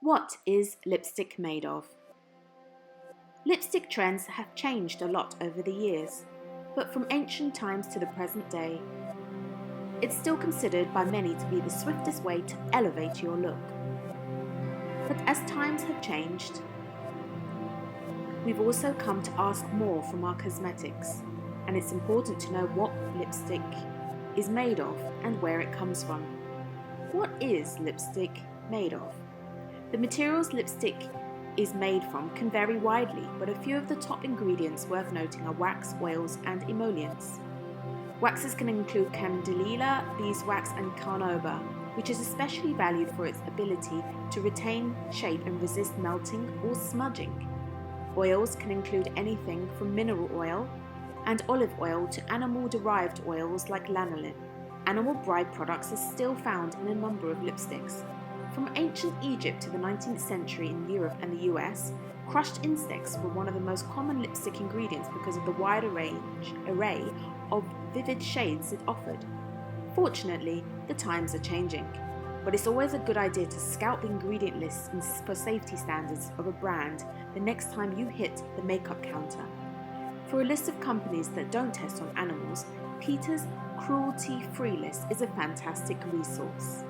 What is lipstick made of? Lipstick trends have changed a lot over the years, but from ancient times to the present day, it's still considered by many to be the swiftest way to elevate your look. But as times have changed, we've also come to ask more from our cosmetics, and it's important to know what lipstick is made of and where it comes from. What is lipstick made of? The materials lipstick is made from can vary widely, but a few of the top ingredients worth noting are wax, oils, and emollients. Waxes can include candelilla, beeswax, and carnauba, which is especially valued for its ability to retain shape and resist melting or smudging. Oils can include anything from mineral oil and olive oil to animal-derived oils like lanolin. Animal bride products are still found in a number of lipsticks. From ancient Egypt to the 19th century in Europe and the US, crushed insects were one of the most common lipstick ingredients because of the wide array of vivid shades it offered. Fortunately, the times are changing, but it's always a good idea to scout the ingredient lists for safety standards of a brand the next time you hit the makeup counter. For a list of companies that don't test on animals, Peter's cruelty-free list is a fantastic resource.